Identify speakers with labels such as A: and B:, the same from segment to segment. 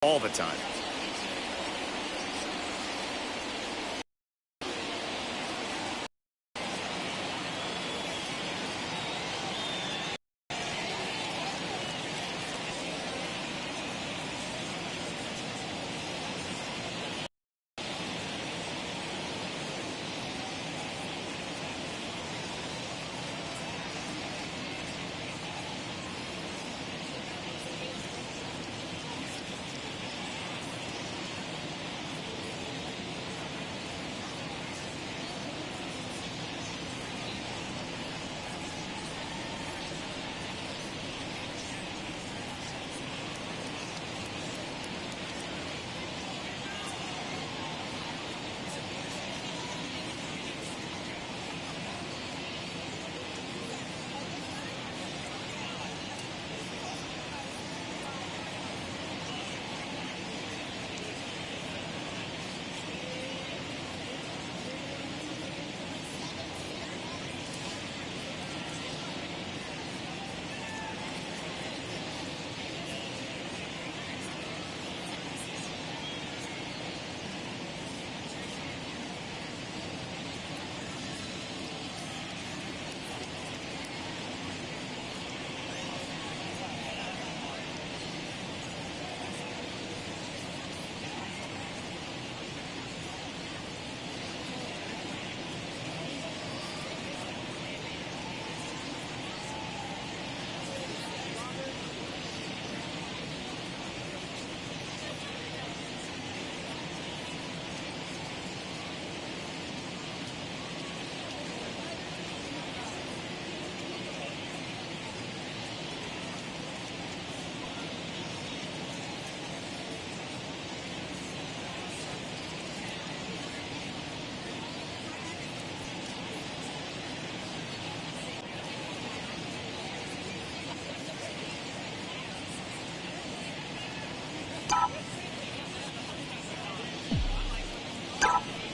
A: all the time.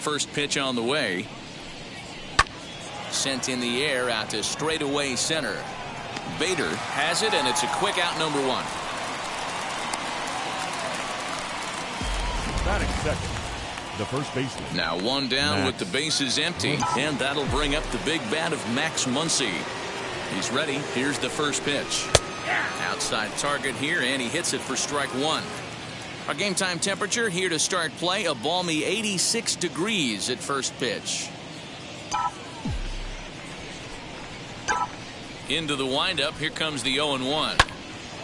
B: First pitch on the way. Sent in the air out to straightaway center. Bader has it, and it's a quick out, number one.
C: Batting second, the first baseman.
B: Now one down with the bases empty, and that'll bring up the big bat of Max Muncy. He's ready. Here's the first pitch. Outside target here, and he hits it for strike one. Our game time temperature here to start play, a balmy 86 degrees at first pitch. Into the windup, here comes the 0-1.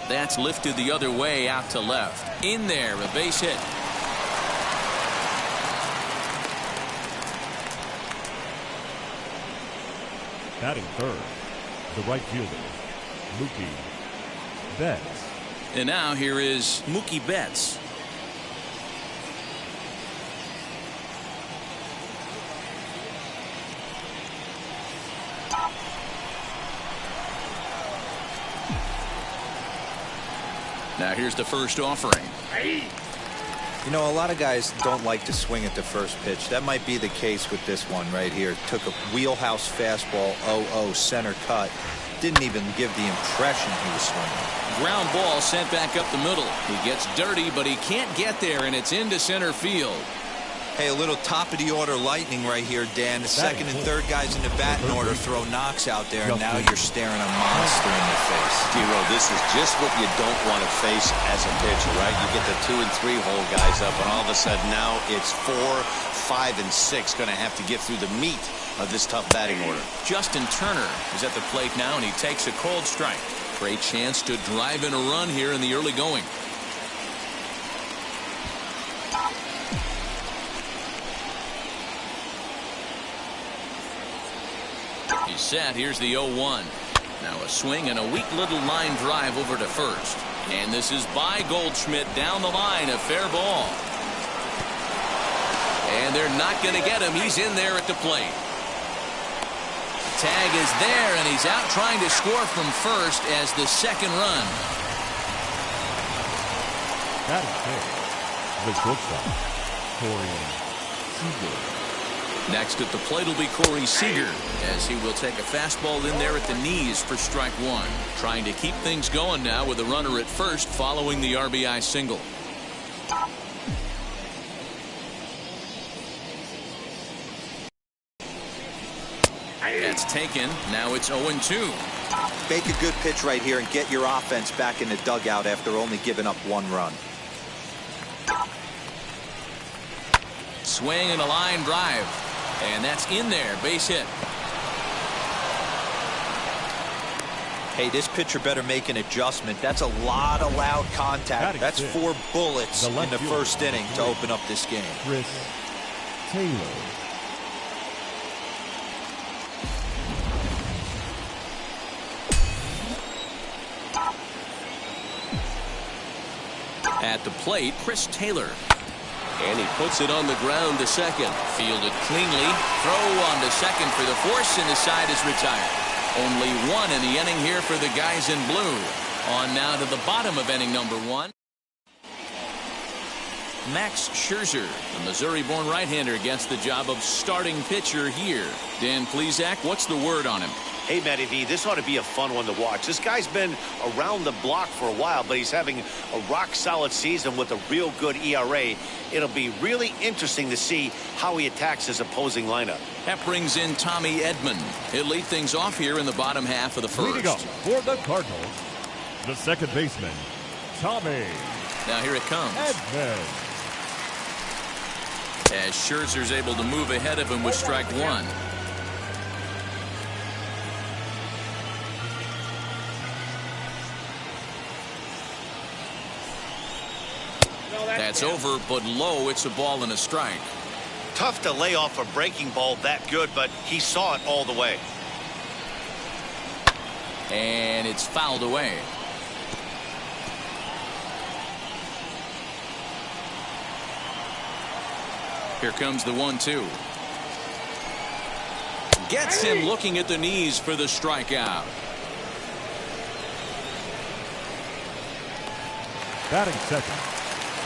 B: That's lifted the other way out to left. In there, a base hit.
C: Batting third, the right fielder, Mookie Betts.
B: And now here is Mookie Betts. Now here's the first offering.
D: You know, a lot of guys don't like to swing at the first pitch. That might be the case with this one right here. Took a wheelhouse fastball, 0-0 center cut. Didn't even give the impression he was swinging.
B: Ground ball sent back up the middle. He gets dirty, but he can't get there, and it's into center field.
D: Hey, a little top of the order lightning right here, Dan. The second and third guys in the batting order throw knocks out there, and now you're staring a monster in the face.
E: Giro, this is just what you don't want to face as a pitcher, right? You get the 2 and 3 hole guys up, and all of a sudden now it's 4, 5, and 6 going to have to get through the meat of this tough batting order.
B: Justin Turner is at the plate now, and he takes a cold strike. Great chance to drive in a run here in the early going. He's set. Here's the 0-1. Now a swing and a weak little line drive over to first. And this is by Goldschmidt down the line. A fair ball. And they're not going to get him. He's in there at the plate. Tag is there, and he's out trying to score from first as the second run.
C: That is the shortstop, Seeger.
B: Next at the plate will be Corey Seeger, as he will take a fastball in there at the knees for strike one. Trying to keep things going now with a runner at first following the RBI single. That's taken. Now it's 0-2.
D: Make a good pitch right here and get your offense back in the dugout after only giving up 1 run.
B: Swing and a line drive. And that's in there. Base hit.
D: Hey, this pitcher better make an adjustment. That's a lot of loud contact. That's 4 bullets in the first inning to open up this game.
C: Chris Taylor.
B: At the plate, Chris Taylor. And he puts it on the ground to second. Fielded cleanly. Throw on to second for the force, and the side is retired. Only 1 in the inning here for the guys in blue. On now to the bottom of inning number 1. Max Scherzer, the Missouri-born right-hander, gets the job of starting pitcher here. Dan Plesac, what's the word on him?
E: Hey, Matty V, this ought to be a fun one to watch. This guy's been around the block for a while, but he's having a rock-solid season with a real good ERA. It'll be really interesting to see how he attacks his opposing lineup.
B: That brings in Tommy Edmond. He'll lead things off here in the bottom half of the first.
C: Leading up for the Cardinals, the second baseman, Tommy.
B: Now here it comes.
C: Edmond.
B: As Scherzer's able to move ahead of him with strike 1. That's over, but low. It's a ball and a strike.
E: Tough to lay off a breaking ball that good, but he saw it all the way.
B: And it's fouled away. Here comes the 1-2. Gets him looking at the knees for the strikeout.
C: Batting second.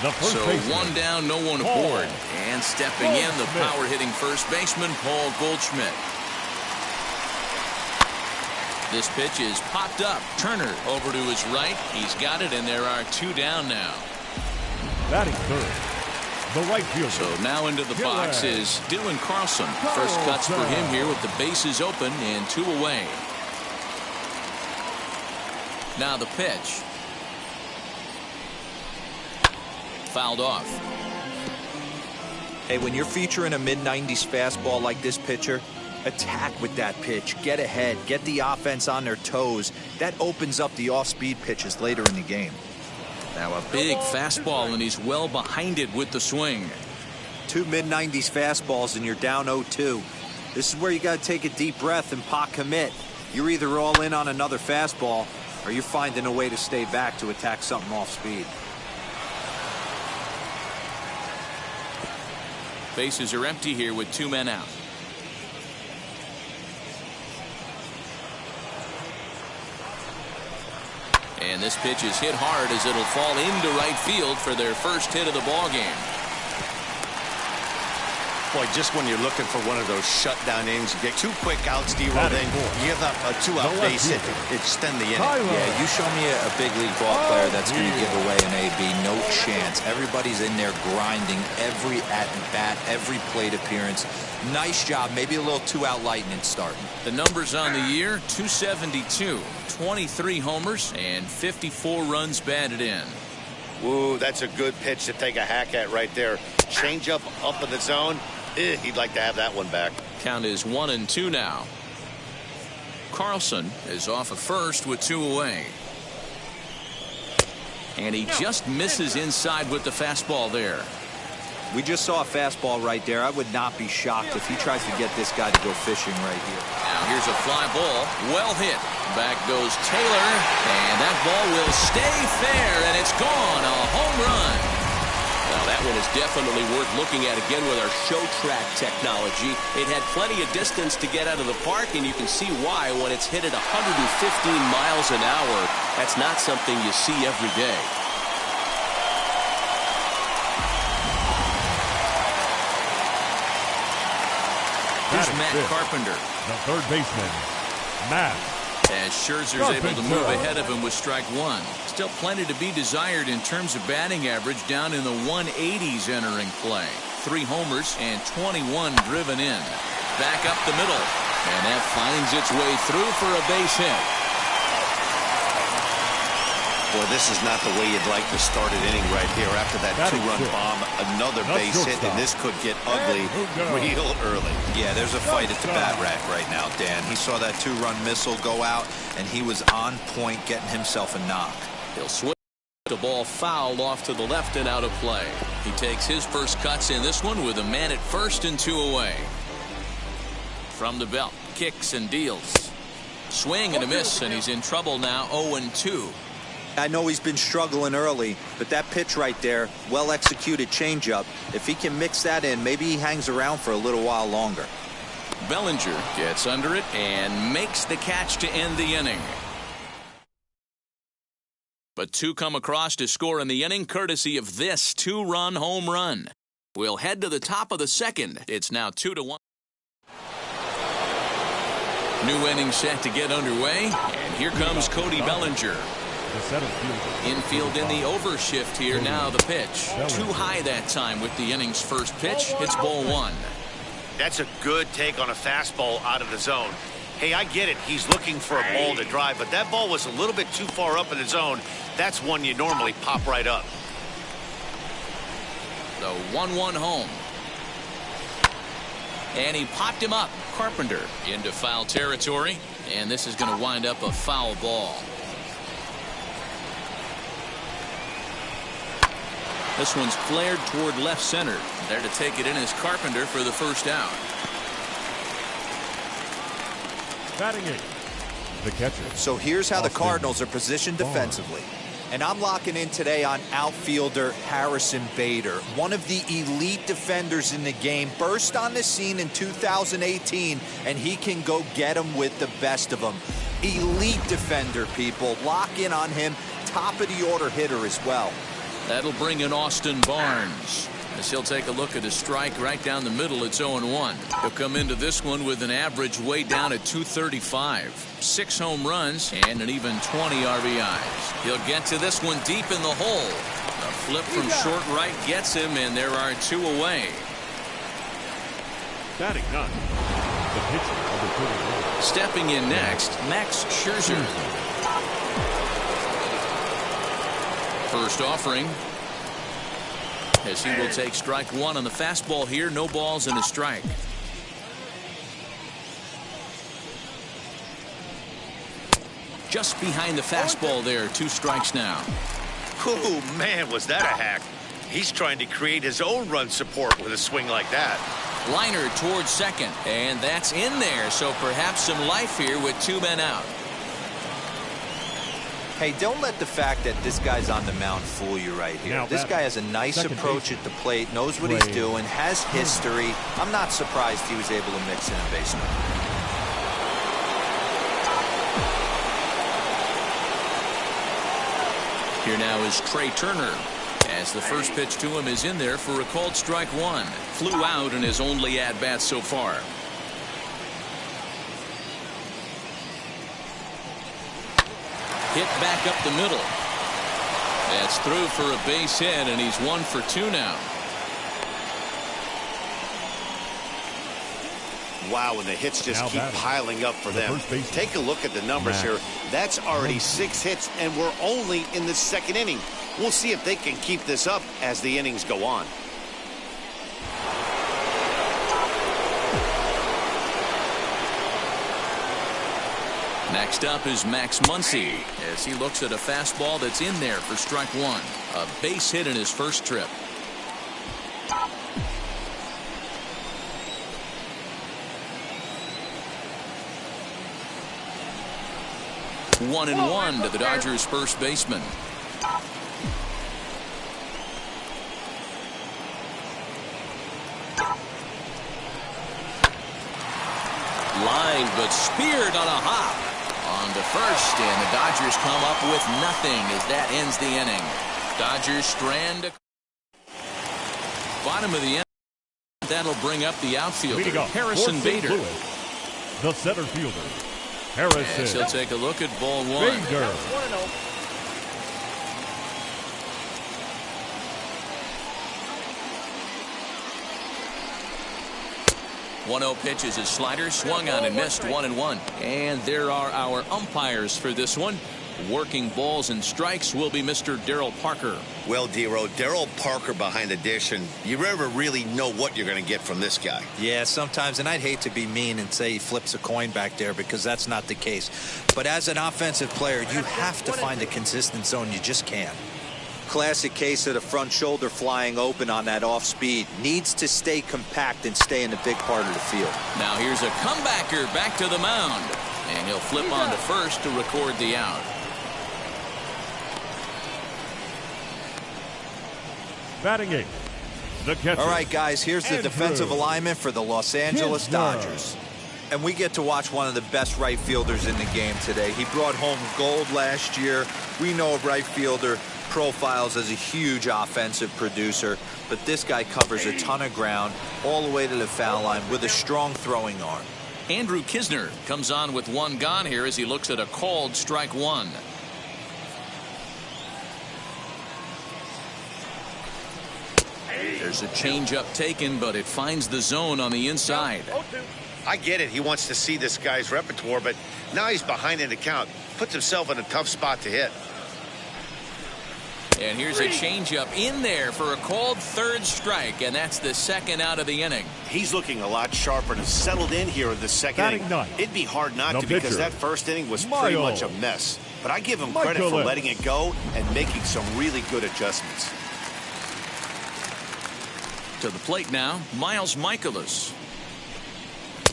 C: The first
B: So
C: baseman.
B: 1 down, no one aboard. And stepping in, the power-hitting first baseman, Paul Goldschmidt. This pitch is popped up. Turner over to his right. He's got it, and there are 2 down now.
C: Batting third. The right fielder.
B: So now into the box is Dylan Carlson. First cuts for him here with the bases open and 2 away. Now the pitch. Fouled off.
D: Hey, when you're featuring a mid-90s fastball like this pitcher, attack with that pitch. Get ahead. Get the offense on their toes. That opens up the off-speed pitches later in the game.
B: Now a big fastball, and he's well behind it with the swing.
D: 2 mid-90s fastballs, and you're down 0-2. This is where you got to take a deep breath and pot commit. You're either all in on another fastball, or you're finding a way to stay back to attack something off-speed.
B: Bases are empty here with 2 men out. And this pitch is hit hard as it'll fall into right field for their first hit of the ball game.
E: Boy, just when you're looking for one of those shutdown innings, you get 2 quick outs, D-Roll, then you give up a 2-out base hit to extend the inning.
D: Yeah, you show me a big league ball player that's going to give away an AB. No chance. Everybody's in there grinding every at-bat, every plate appearance. Nice job. Maybe a little 2-out lightning starting.
B: The numbers on the year, 272, 23 homers, and 54 runs batted in.
E: Ooh, that's a good pitch to take a hack at right there. Change up in the zone. He'd like to have that one back.
B: Count is 1-2 now. Carlson is off at first with 2 away. And he just misses inside with the fastball there.
D: We just saw a fastball right there. I would not be shocked if he tries to get this guy to go fishing right here.
B: Now here's a fly ball. Well hit. Back goes Taylor. And that ball will stay fair. And it's gone. A home run. Now that one is definitely worth looking at again with our show track technology. It had plenty of distance to get out of the park, and you can see why when it's hit at 115 miles an hour. That's not something you see every day. Here's Matt Carpenter.
C: The third baseman, Matt.
B: As Scherzer's able to move ahead of him with strike 1. Still plenty to be desired in terms of batting average, down in the 180s entering play. 3 homers and 21 driven in. Back up the middle. And that finds its way through for a base hit.
E: Boy, this is not the way you'd like to start an inning right here. After that two-run bomb, another base hit, and this could get ugly real early.
D: Yeah, there's a fight at the bat rack right now, Dan. He saw that two-run missile go out, and he was on point getting himself a knock.
B: He'll swing the ball fouled off to the left and out of play. He takes his first cuts in this one with a man at first and 2 away. From the belt, kicks and deals. Swing and a miss, and he's in trouble now, 0-2.
D: I know he's been struggling early, but that pitch right there, well-executed changeup, if he can mix that in, maybe he hangs around for a little while longer.
B: Ballinger gets under it and makes the catch to end the inning. But 2 come across to score in the inning, courtesy of this 2-run home run. We'll head to the top of the second. It's now 2-1. New inning set to get underway, and here comes Cody Ballinger. Infield in the overshift here. Now the pitch. Too high that time with the inning's first pitch. It's ball 1.
A: That's a good take on a fastball out of the zone. Hey, I get it. He's looking for a ball to drive, but that ball was a little bit too far up in the zone. That's one you normally pop right up.
B: The 1-1 home. And he popped him up. Carpenter into foul territory, and this is going to wind up a foul ball. This one's flared toward left center. There to take it in is Carpenter for the first out.
C: Batting it, the catcher.
D: So here's how the Cardinals are positioned defensively. And I'm locking in today on outfielder Harrison Bader, one of the elite defenders in the game. Burst on the scene in 2018, and he can go get them with the best of them. Elite defender, people. Lock in on him. Top of the order hitter as well.
B: That'll bring in Austin Barnes, as he'll take a look at a strike right down the middle. It's 0-1. He'll come into this one with an average way down at 235. 6 home runs and an even 20 RBIs. He'll get to this one deep in the hole. A flip from short right gets him, and there are 2 away.
C: Batting 9. The pitcher, number 31.
B: Stepping in next, Max Scherzer. First offering, as he will take strike 1 on the fastball here. No balls and a strike. Just behind the fastball there. 2 strikes now.
A: Oh, man, was that a hack. He's trying to create his own run support with a swing like that.
B: Liner towards second, and that's in there. So perhaps some life here with 2 men out.
D: Hey, don't let the fact that this guy's on the mound fool you right here. This guy has a nice approach at the plate, knows what he's doing, has history. I'm not surprised he was able to mix in a base runner.
B: Here now is Trey Turner, as the first pitch to him is in there for a called strike 1. Flew out in his only at-bat so far. Hit back up the middle. That's through for a base hit, and he's 1 for 2 now.
E: Wow, and the hits just keep piling up for them. Take a look at the numbers here. That's already 6 hits, and we're only in the second inning. We'll see if they can keep this up as the innings go on.
B: Next up is Max Muncy, as he looks at a fastball that's in there for strike 1. A base hit in his first trip. One and one to the Dodgers' first baseman. Line, but speared on a hop on to first, and the Dodgers come up with nothing as that ends the inning. Dodgers strand bottom of the inning. That'll bring up the outfielder, Harrison Bader.
C: The center fielder, Harrison.
B: Yes, he'll take a look at ball 1.
C: Bader.
B: 1-0 pitch is his slider, swung on and missed, 1-1. And there are our umpires for this one. Working balls and strikes will be Mr. Darryl Parker.
A: Well, D-Row, Darryl Parker behind the dish, and you never really know what you're going to get from this guy.
D: Yeah, sometimes, and I'd hate to be mean and say he flips a coin back there because that's not the case. But as an offensive player, you have to find a consistent zone. You just can't. Classic case of the front shoulder flying open on that off speed. Needs to stay compact and stay in the big part of the field.
B: Now here's a comebacker back to the mound. And he'll flip on to first to record the out.
C: Batting 8, the catcher.
D: All right, guys, here's the defensive alignment for the Los Angeles Dodgers. And we get to watch one of the best right fielders in the game today. He brought home gold last year. We know a right fielder profiles as a huge offensive producer, but this guy covers a ton of ground all the way to the foul line with a strong throwing arm.
B: Andrew Kisner comes on with one gone here as he looks at a called strike one. There's a changeup taken, but it finds the zone on the inside.
A: I get it. He wants to see this guy's repertoire, but now he's behind in the count. Puts himself in a tough spot to hit.
B: And here's a changeup in there for a called third strike, and that's the second out of the inning.
A: He's looking a lot sharper and has settled in here in the second inning. It'd be hard not to because that first inning was pretty much a mess. But I give him credit for letting it go and making some really good adjustments.
B: To the plate now, Miles Michaelis.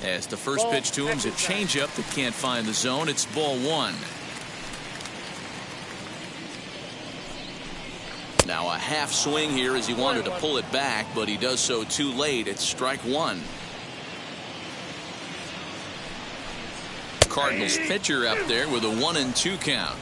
B: As the first pitch to him is a changeup that can't find the zone. It's ball one. Now a half swing here as he wanted to pull it back, but he does so too late. It's strike one. Cardinals pitcher up there with a 1-2 count.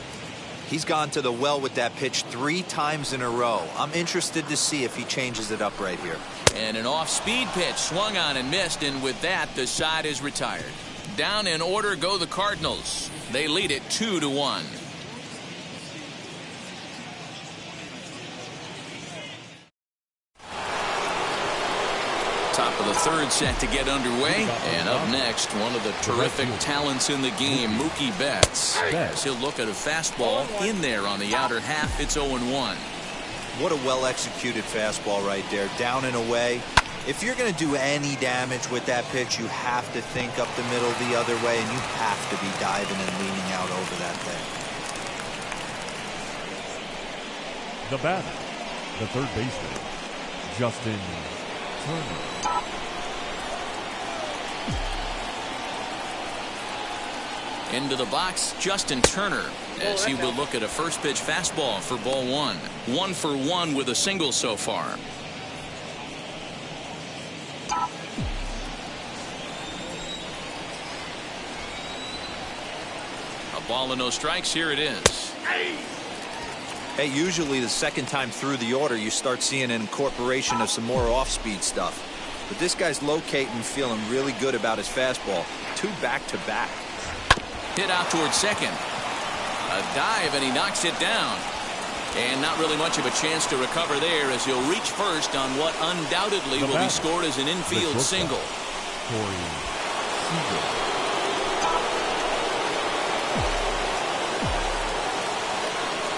D: He's gone to the well with that pitch 3 times in a row. I'm interested to see if he changes it up right here.
B: And an off-speed pitch swung on and missed, and with that the side is retired. Down in order go the Cardinals. They lead it 2-1. Top of the third set to get underway, and up next, one of the terrific talents in the game, Mookie Betts. As he'll look at a fastball in there on the outer half. It's 0-1.
D: What a well-executed fastball right there, down and away. If you're going to do any damage with that pitch, you have to think up the middle the other way, and you have to be diving and leaning out over that thing.
C: The batter, the third baseman, Justin Turner.
B: Into the box, Justin Turner, as he will look at a first pitch fastball for ball one. 1 for 1 with a single so far. A ball and no strikes. Here it is.
D: Hey, usually the second time through the order, you start seeing an incorporation of some more off-speed stuff. But this guy's locating, feeling really good about his fastball. 2 back-to-back.
B: Hit out towards second. A dive, and he knocks it down. And not really much of a chance to recover there as he'll reach first on what undoubtedly will be scored as an infield single.
C: Seeger.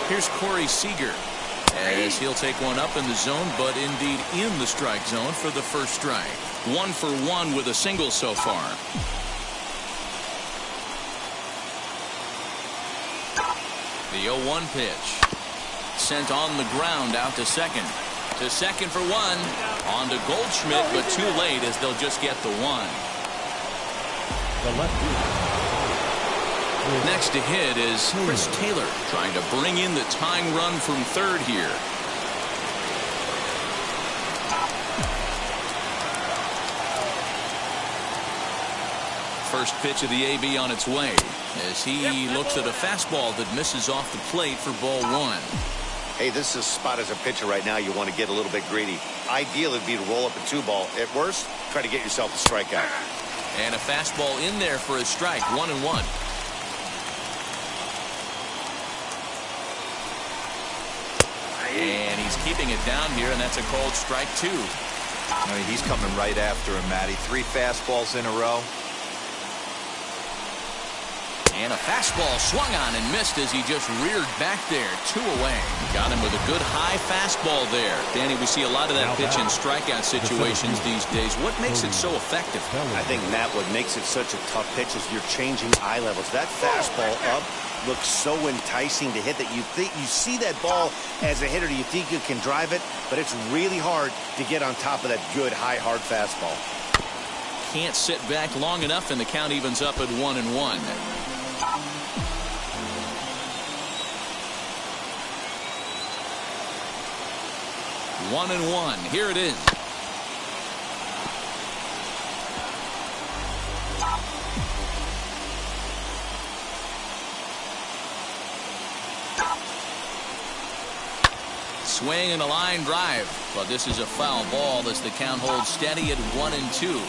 B: Here's Corey Seeger as he'll take one up in the zone, but indeed in the strike zone for the first strike. 1 for 1 with a single so far. The 0-1 pitch. Sent on the ground out to second. To second for 1. On to Goldschmidt, but too late as they'll just get the 1.
C: The left.
B: Next to hit is Chris Taylor, trying to bring in the tying run from third here. First pitch of the AB on its way as he looks at a fastball that misses off the plate for ball 1.
A: Hey, this is a spot as a pitcher right now. You want to get a little bit greedy. Ideal would be to roll up a 2-ball. At worst, try to get yourself a strikeout.
B: And a fastball in there for a strike. 1-1. And he's keeping it down here, and that's a called strike 2.
D: I mean, he's coming right after him, Matty. 3 fastballs in a row.
B: And a fastball swung on and missed as he just reared back there. 2 away. Got him with a good high fastball there. Danny, we see a lot of that pitch in strikeout situations these days. What makes it so effective?
A: I think, Matt, what makes it such a tough pitch is you're changing eye levels. That fastball up looks so enticing to hit that you see that ball as a hitter, you think you can drive it, but it's really hard to get on top of that good high hard fastball.
B: Can't sit back long enough, and the count evens up at 1-1. 1-1. Here it is. Swing and a line drive, but this is a foul ball as the count holds steady at 1-2.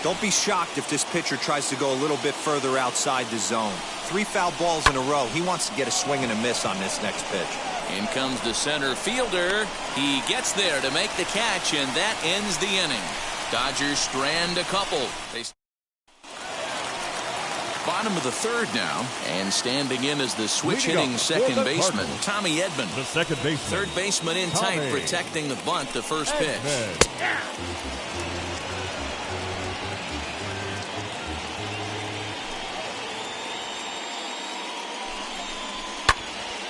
D: Don't be shocked if this pitcher tries to go a little bit further outside the zone. 3 foul balls in a row. He wants to get a swing and a miss on this next pitch.
B: In comes the center fielder. He gets there to make the catch, and that ends the inning. Dodgers strand a couple. Bottom of the 3rd now, and standing in as the switch-hitting second baseman, Tommy Edmond.
C: The second baseman.
B: 3rd baseman in tight, protecting the bunt, the first pitch.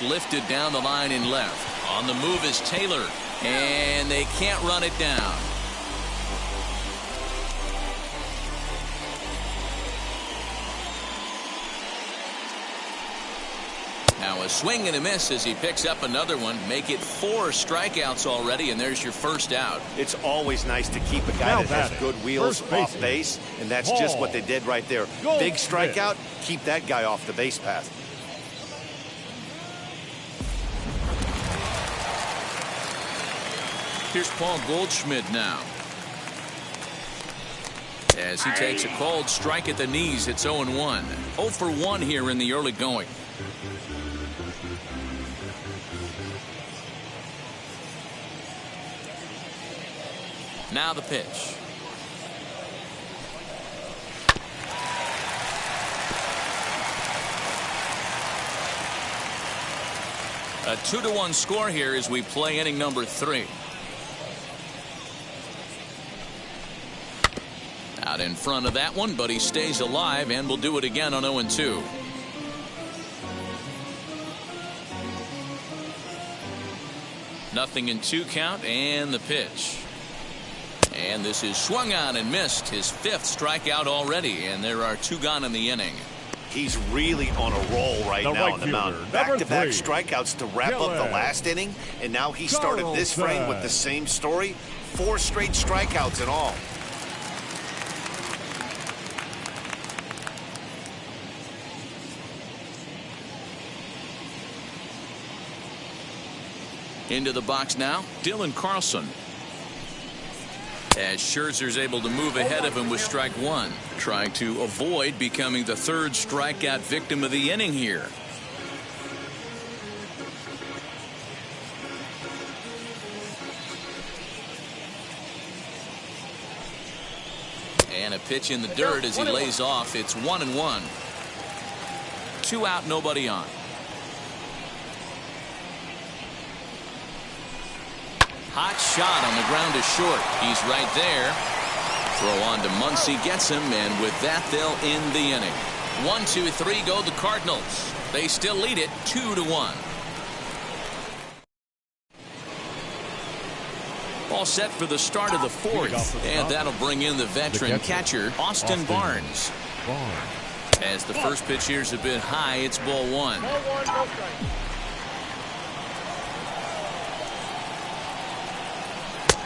B: Lifted down the line in left. On the move is Taylor, and they can't run it down. Now a swing and a miss as he picks up another one. Make it 4 strikeouts already, and there's your first out.
A: It's always nice to keep a guy that has good wheels off base, and that's just what they did right there. Big strikeout, keep that guy off the base path.
B: Here's Paul Goldschmidt now. As he takes a called strike at the knees, it's 0-1. 0 for 1 here in the early going. Now the pitch. A 2-1 score here as we play inning number 3. Out in front of that one, but he stays alive and will do it again on 0-2. Nothing in 2 count, and the pitch. And this is swung on and missed. His 5th strikeout already, and there are 2 gone in the inning.
A: He's really on a roll right now on the mound. Back-to-back strikeouts to wrap up the last inning, and now he started this frame with the same story. 4 straight strikeouts in all.
B: Into the box now, Dylan Carlson. As Scherzer's able to move ahead of him with strike 1. Trying to avoid becoming the 3rd strikeout victim of the inning here. And a pitch in the dirt as he lays off. It's 1-1. 2 out, nobody on. Hot shot on the ground is short. He's right there. Throw on to Muncy, gets him, and with that they'll end the inning. 1-2-3 go the Cardinals. They still lead it 2-1. All set for the start of the 4th, and that'll bring in the veteran catcher Austin Barnes. As the first pitch here's a bit high, it's ball 1.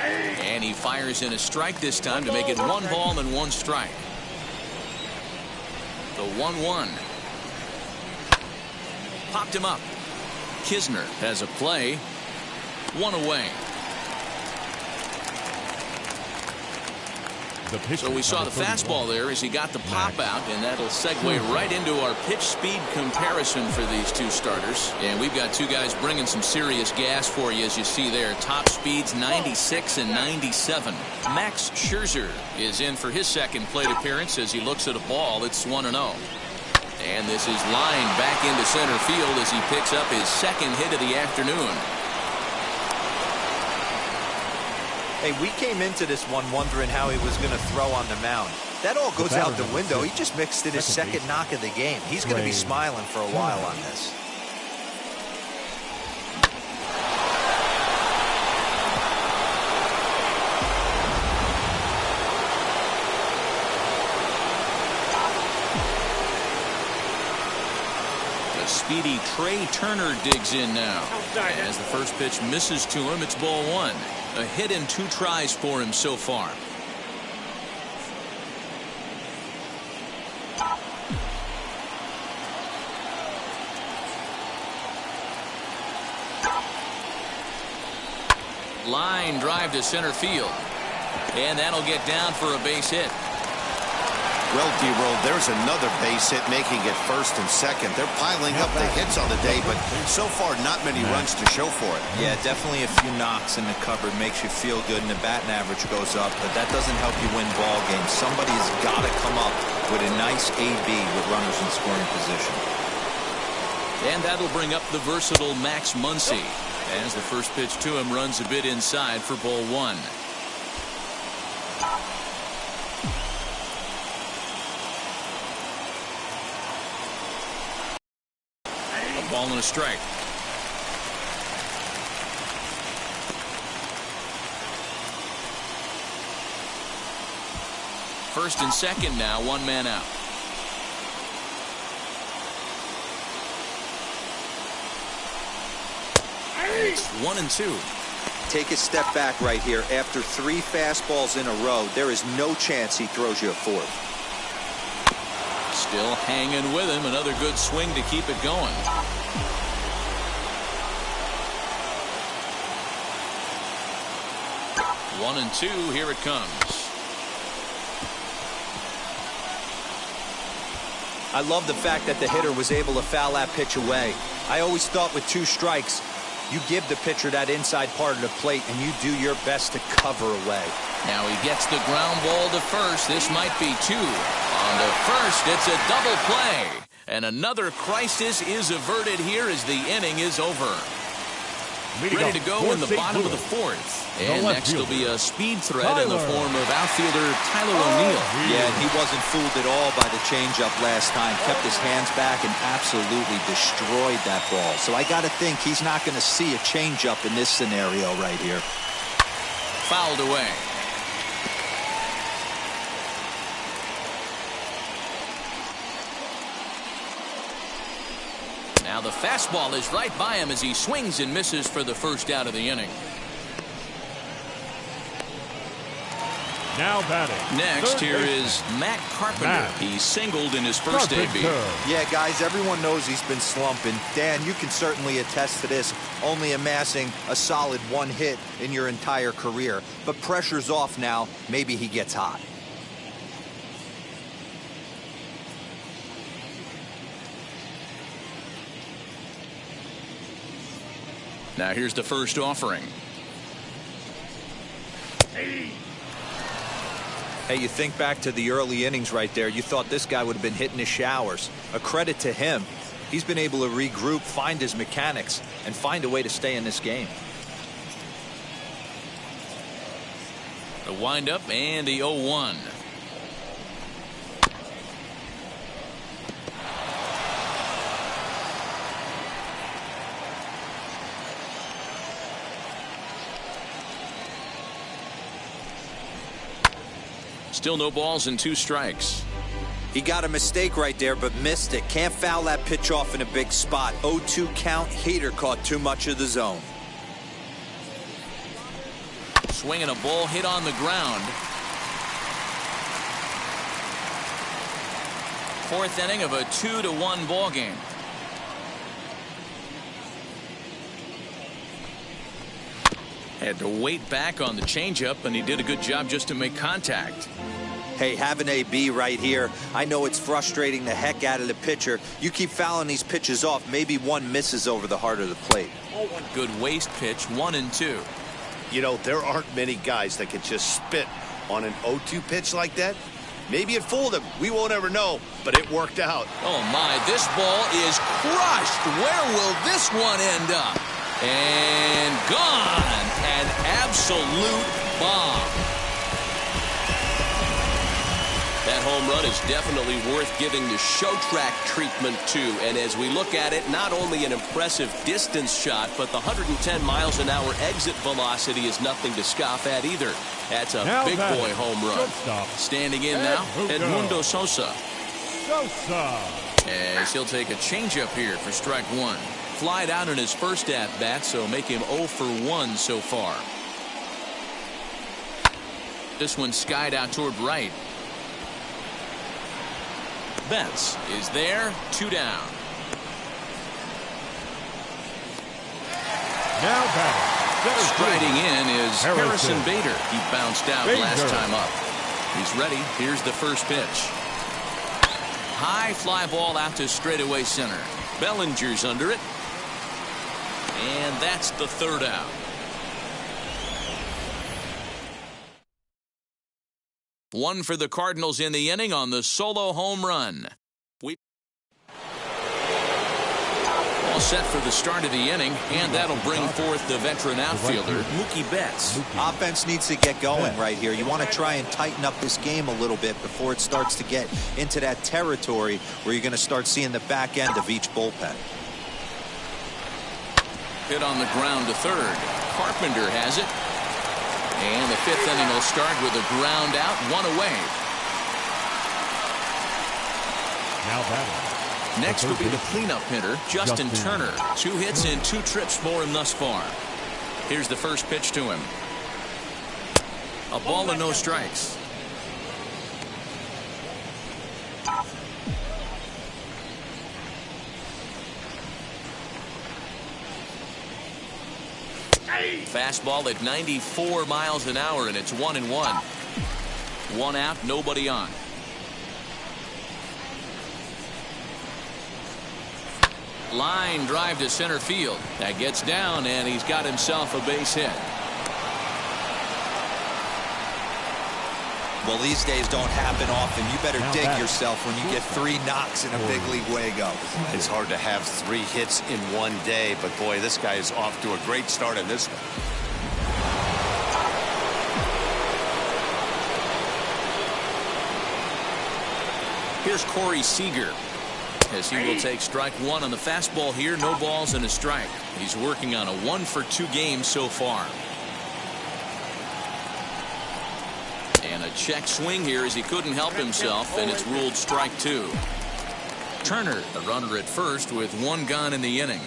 B: And he fires in a strike this time to make it 1 ball and 1 strike. The 1-1. Popped him up. Kisner has a play. 1 away.
C: the pitch.
B: So we saw the fastball there as he got the pop out, and that'll segue right into our pitch speed comparison for these two starters. And we've got two guys bringing some serious gas for you, as you see there. Top speeds 96 and 97. Max Scherzer is in for his second plate appearance as he looks at a ball. It's 1-0. And this is lined back into center field as he picks up his second hit of the afternoon.
D: Hey, we came into this one wondering how he was going to throw on the mound. That all goes out the window. He just mixed in his second knock of the game. He's going to be smiling for a while on this.
B: The speedy Trey Turner digs in now. As the first pitch misses to him, it's ball one. A hit and 2 tries for him so far. Line drive to center field. And that'll get down for a base hit.
A: Well, D-Roll, there's another base hit, making it first and second. They're piling up the hits on the day, but so far not many runs to show for it.
D: Yeah, definitely a few knocks in the cupboard makes you feel good, and the batting average goes up, but that doesn't help you win ball games. Somebody's got to come up with a nice AB with runners in scoring position.
B: And that'll bring up the versatile Max Muncy, as the first pitch to him runs a bit inside for ball one. Ball and a strike. First and second now, 1 man out. It's 1-2.
D: Take a step back right here. After 3 fastballs in a row, there is no chance he throws you a fourth.
B: Still hanging with him. Another good swing to keep it going. One and two. Here it comes.
D: I love the fact that the hitter was able to foul that pitch away. I always thought with 2 strikes, you give the pitcher that inside part of the plate and you do your best to cover away.
B: Now he gets the ground ball to first. This might be 2. On to first, it's a double play. And another crisis is averted here as the inning is over. Ready to go in the bottom of the 4th. And next will be a speed threat in the form of outfielder Tyler O'Neill.
D: Yeah, and he wasn't fooled at all by the changeup last time. Kept his hands back and absolutely destroyed that ball. So I got to think he's not going to see a changeup in this scenario right here.
B: Fouled away. Now the fastball is right by him as he swings and misses for the first out of the inning.
C: Now batting.
B: Next here is Matt Carpenter. He singled in his first debut.
D: Yeah, guys, everyone knows he's been slumping. Dan, you can certainly attest to this, only amassing a solid 1 hit in your entire career. But pressure's off now. Maybe he gets hot.
B: Now here's the first offering.
D: Hey, you think back to the early innings right there. You thought this guy would have been hitting his showers. A credit to him. He's been able to regroup, find his mechanics, and find a way to stay in this game.
B: The windup and the 0-1. Still no balls and 2 strikes.
D: He got a mistake right there, but missed it. Can't foul that pitch off in a big spot. 0-2 count. Heater caught too much of the zone.
B: Swinging a ball hit on the ground. 4th inning of a 2-1 ball game. Had to wait back on the changeup, and he did a good job just to make contact.
D: Hey, have an AB right here. I know it's frustrating the heck out of the pitcher. You keep fouling these pitches off, maybe one misses over the heart of the plate.
B: Good waste pitch, 1-2.
A: You know, there aren't many guys that could just spit on an 0-2 pitch like that. Maybe it fooled him. We won't ever know, but it worked out.
B: Oh, my, this ball is crushed. Where will this one end up? And gone. An absolute bomb. That home run is definitely worth giving the show track treatment to. And as we look at it, not only an impressive distance shot, but the 110 miles an hour exit velocity is nothing to scoff at either. That's a big boy home run. Standing in now, Edmundo Sosa. As he'll take a changeup here for strike one. Flied out in his first at-bat, so make him 0 for 1 so far. This one skied out toward right. Betts is there, 2 down.
C: Now batting.
B: Striding in is Harrison Bader. He bounced out last time up. He's ready. Here's the first pitch. High fly ball out to straightaway center. Bellinger's under it. And that's the 3rd out. One for the Cardinals in the inning on the solo home run. All set for the start of the inning, and that'll bring forth the veteran outfielder, Mookie Betts.
D: Offense needs to get going right here. You want to try and tighten up this game a little bit before it starts to get into that territory where you're going to start seeing the back end of each bullpen.
B: Hit on the ground to third. Carpenter has it. And the 5th inning will start with a ground out, 1 away.
C: Now batting.
B: Next will be the cleanup hitter, Justin Turner. 2 hits and 2 trips for him thus far. Here's the first pitch to him. A ball and no strikes. Fastball at 94 miles an hour, and it's 1-1. 1 out, nobody on. Line drive to center field. That gets down, and he's got himself a base hit.
D: Well, these days don't happen often. You better dig yourself when you get 3 knocks in a big league Wago.
A: It's hard to have 3 hits in one day, but boy, this guy is off to a great start in this one.
B: Here's Corey Seeger, as he will take strike 1 on the fastball here. No balls and a strike. He's working on a 1 for 2 game so far. And a check swing here as he couldn't help himself, and it's ruled strike 2. Turner, the runner at first with 1 gone in the inning.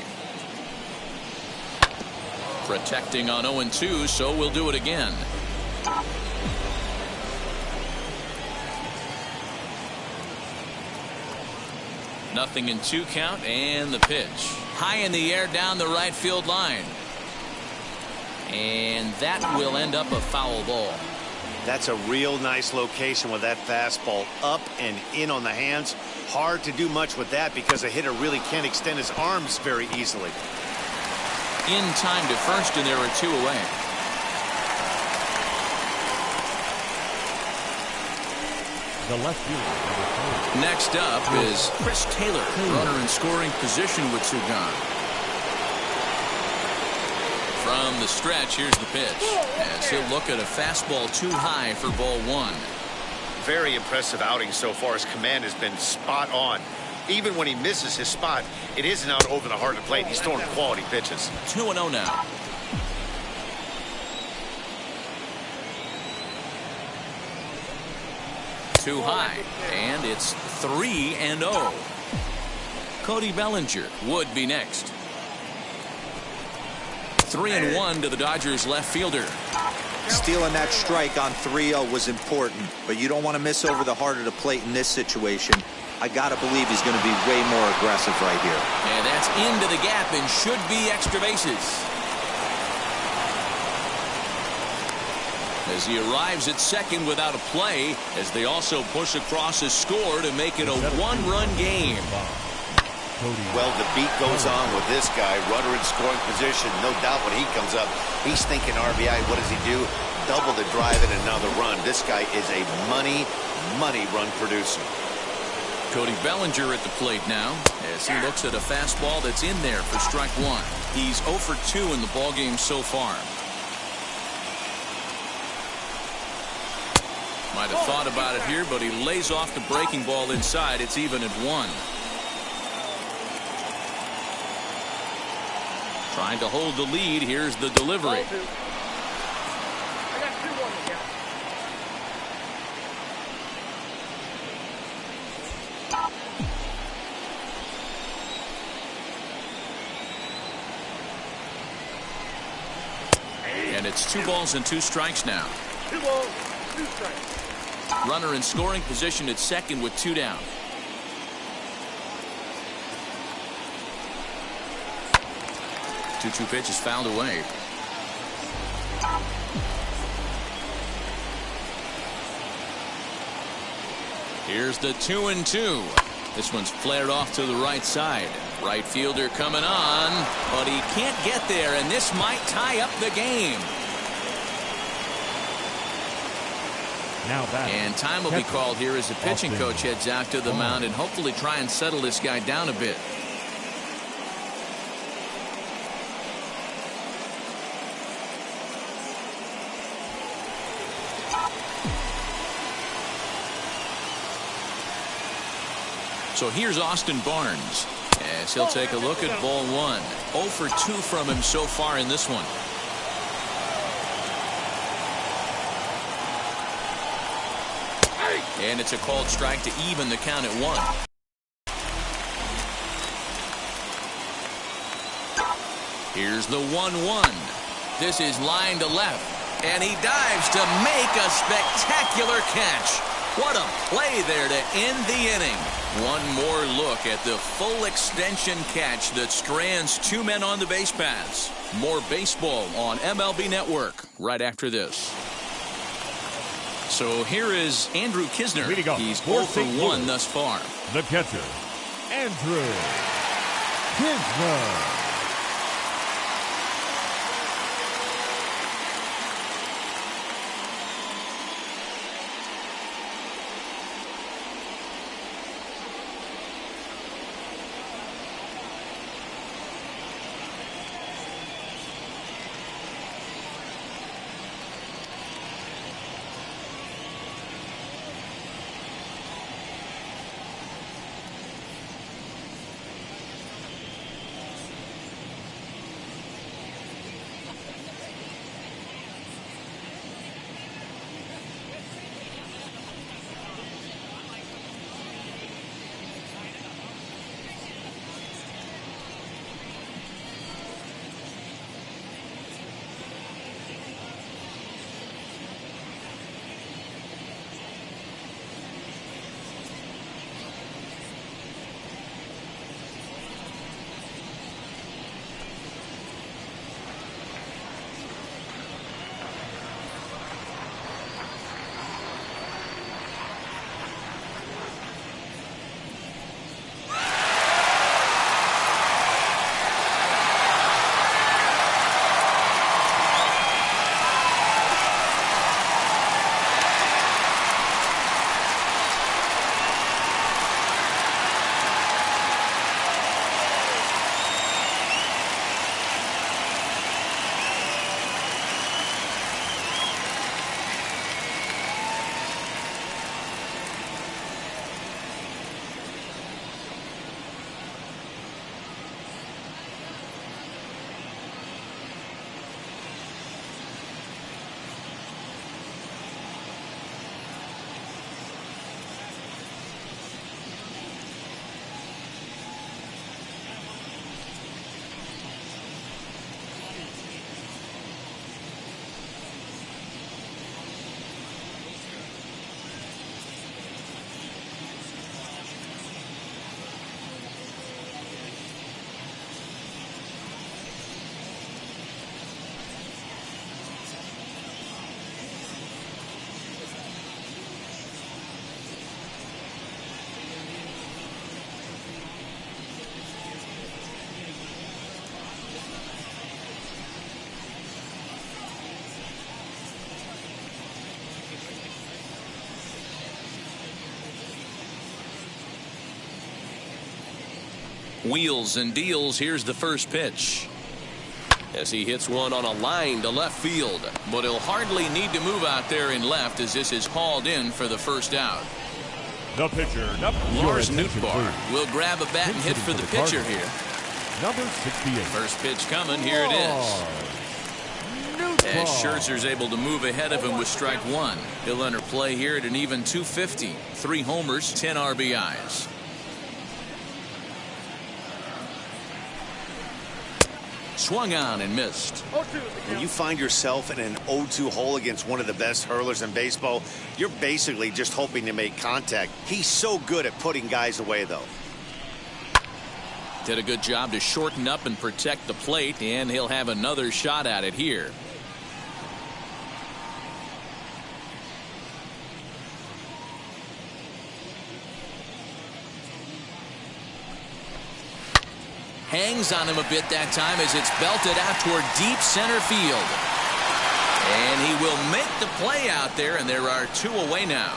B: Protecting on 0-2, so we'll do it again. Nothing in 2 count, and the pitch. High in the air down the right field line. And that will end up a foul ball.
A: That's a real nice location with that fastball up and in on the hands. Hard to do much with that because a hitter really can't extend his arms very easily.
B: In time to first, and there are 2 away.
C: The left fielder.
B: Next up is Chris Taylor, runner in scoring position with 2 gone. From the stretch, here's the pitch, as he'll look at a fastball too high for ball 1.
A: Very impressive outing so far. His command has been spot on. Even when he misses his spot, it isn't out over the heart of the plate. He's throwing quality pitches.
B: 2-0 now. Too high, and it's 3-0. Cody Ballinger would be next. 3-1 to the Dodgers left fielder.
D: Stealing that strike on 3-0 was important, but you don't want to miss over the heart of the plate in this situation. I gotta believe he's going to be way more aggressive right here.
B: And that's into the gap and should be extra bases. as he arrives at second without a play, as they also push across a score to make it a one-run game.
A: Well, the beat goes on with this guy. Runner in scoring position. No doubt when he comes up, he's thinking RBI. What does he do? Double the drive and another run. This guy is a money run producer.
B: Cody Ballinger at the plate now, as he looks at a fastball that's in there for strike one. He's 0 for 2 in the ballgame so far. Might have thought about it here, but he lays off the breaking ball inside. It's even at 1. Trying to hold the lead. Here's the delivery. And it's 2 balls and 2 strikes now.
F: 2 balls, 2 strikes.
B: Runner in scoring position at second with 2 down. Two pitch is fouled away. Here's the 2-2. This one's flared off to the right side. Right fielder coming on, but he can't get there, and this might tie up the game. And time will be called here as the pitching coach heads out to the mound and hopefully try and settle this guy down a bit. So here's Austin Barnes as he'll take a look at ball 1. 0 for 2 from him so far in this one. And it's a called strike to even the count at 1. Here's the 1-1. This is line to left, and he dives to make a spectacular catch. What a play there to end the inning. One more look at the full extension catch that strands 2 men on the base paths. More baseball on MLB Network right after this. So here is Andrew Kisner. He's 0 for 1 thus far.
C: The catcher, Andrew Kisner.
B: Wheels and deals. Here's the first pitch.
G: As he hits one on a line to left field.
B: But he'll hardly need to move out there in left as this is hauled in for the first out.
C: The pitcher,
B: Lars Nootbaar will grab a bat and hit for the pitcher here.
C: Number 68.
B: First pitch coming. Here it is. As Scherzer's able to move ahead of him with strike one. He'll enter play here at an even 250. 3 homers, 10 RBIs. Swung on and missed.
A: When you find yourself in an 0-2 hole against one of the best hurlers in baseball, you're basically just hoping to make contact. He's so good at putting guys away, though.
B: Did a good job to shorten up and protect the plate, and he'll have another shot at it here. Hangs on him a bit that time as it's belted out toward deep center field. And he will make the play out there, and there are 2 away now.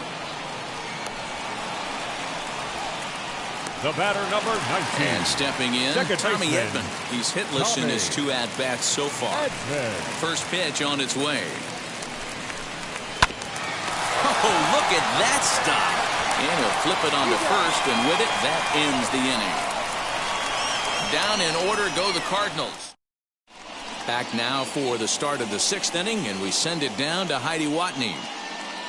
C: The batter, number 19.
B: And stepping in, Tommy Edmond. He's hitless in his 2 at-bats so far. First pitch on its way. Oh, look at that stop. And he'll flip it onto first, and with it, that ends the inning. Down in order go the Cardinals. Back now for the start of the 6th inning, and we send it down to Heidi Watney.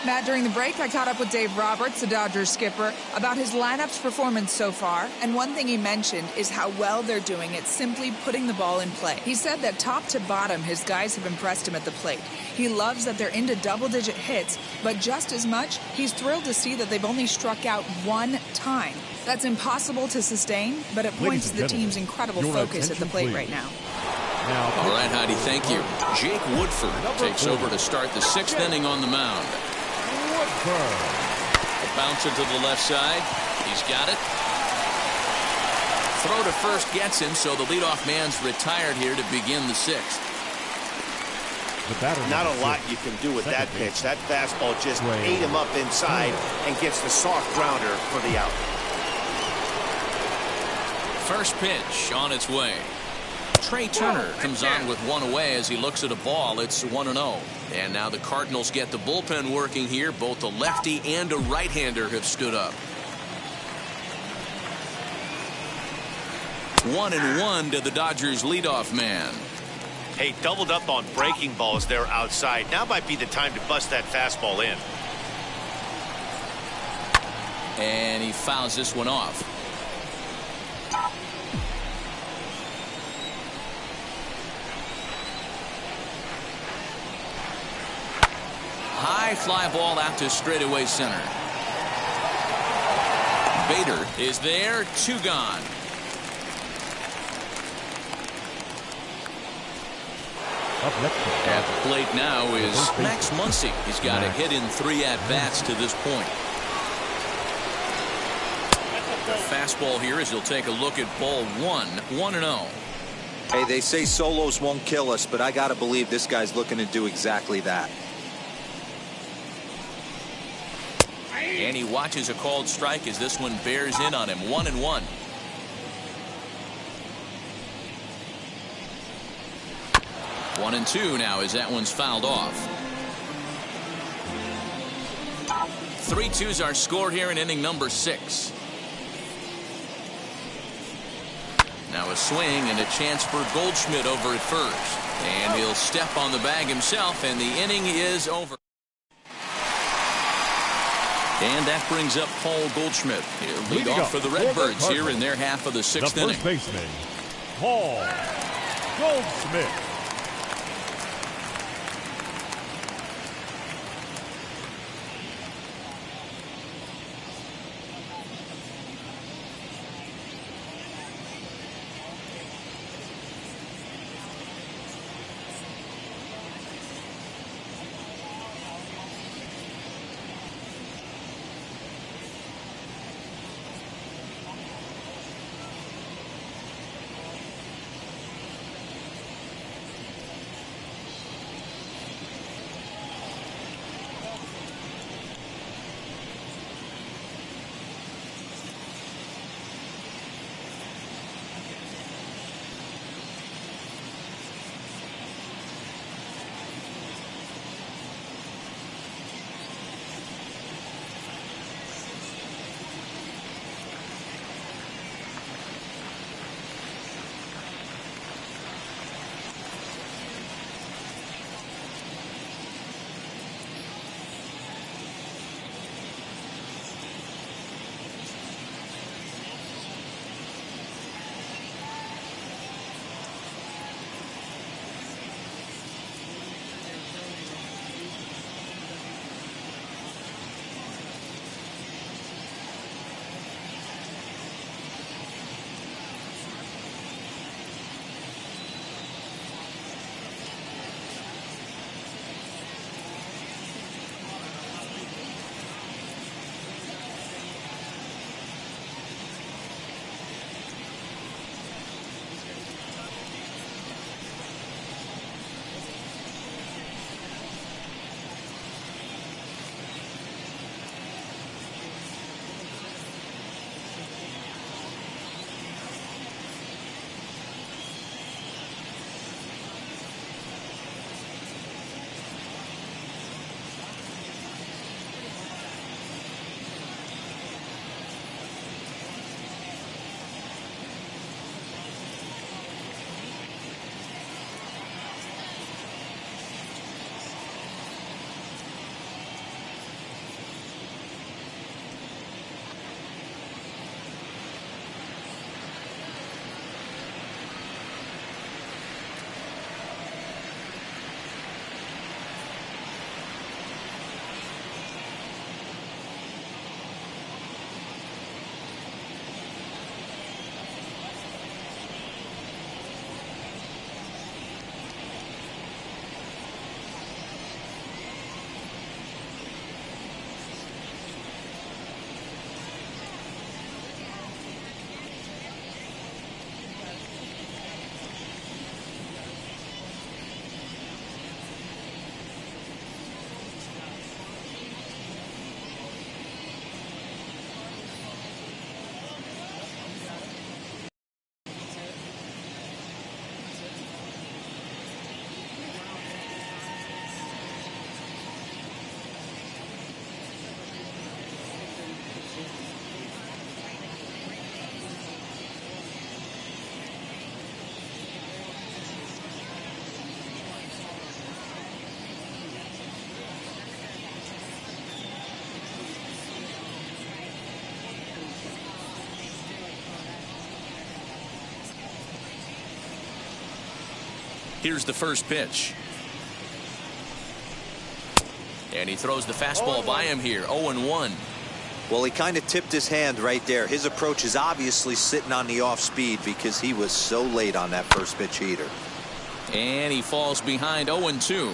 H: Matt, during the break, I caught up with Dave Roberts, the Dodgers skipper, about his lineup's performance so far. And one thing he mentioned is how well they're doing at simply putting the ball in play. He said that top to bottom, his guys have impressed him at the plate. He loves that they're into double-digit hits, but just as much, he's thrilled to see that they've only struck out 1 time. That's impossible to sustain, but it points to the team's incredible focus at the plate right now.
B: All right, Heidi, thank you. Jake Woodford takes over to start the 6th inning on the mound. Bounce it to the left side. He's got it. Throw to first gets him, so the leadoff man's retired here to begin the 6th.
A: Not a lot you can do with that pitch. That fastball just ate him up inside and gets the soft grounder for the out.
B: First pitch on its way. Trey Turner comes on with 1 away as he looks at a ball. It's 1-0. And now the Cardinals get the bullpen working here. Both a lefty and a right-hander have stood up. 1-1 to the Dodgers leadoff man.
A: Hey, doubled up on breaking balls there outside. Now might be the time to bust that fastball in.
B: And he fouls this one off. High fly ball out to straightaway center. Bader is there. 2 gone. At the plate now is Max Muncy. He's got a hit in 3 at-bats to this point. The fastball here as he'll take a look at ball 1. 1-0.
D: Hey, they say solos won't kill us, but I got to believe this guy's looking to do exactly that.
B: And he watches a called strike as this one bears in on him. 1-1. One and 2 now as that one's fouled off. 3-2's our score here in inning number 6. Now a swing and a chance for Goldschmidt over at first. And he'll step on the bag himself, and the inning is over. And that brings up Paul Goldschmidt. He'll lead off for the Redbirds here in their half of the 6th inning.
C: The first baseman, Paul Goldsmith.
B: Here's the first pitch. And he throws the fastball by him here. 0-1.
D: Well, he kind of tipped his hand right there. His approach is obviously sitting on the off speed because he was so late on that first pitch heater.
B: And he falls behind 0-2.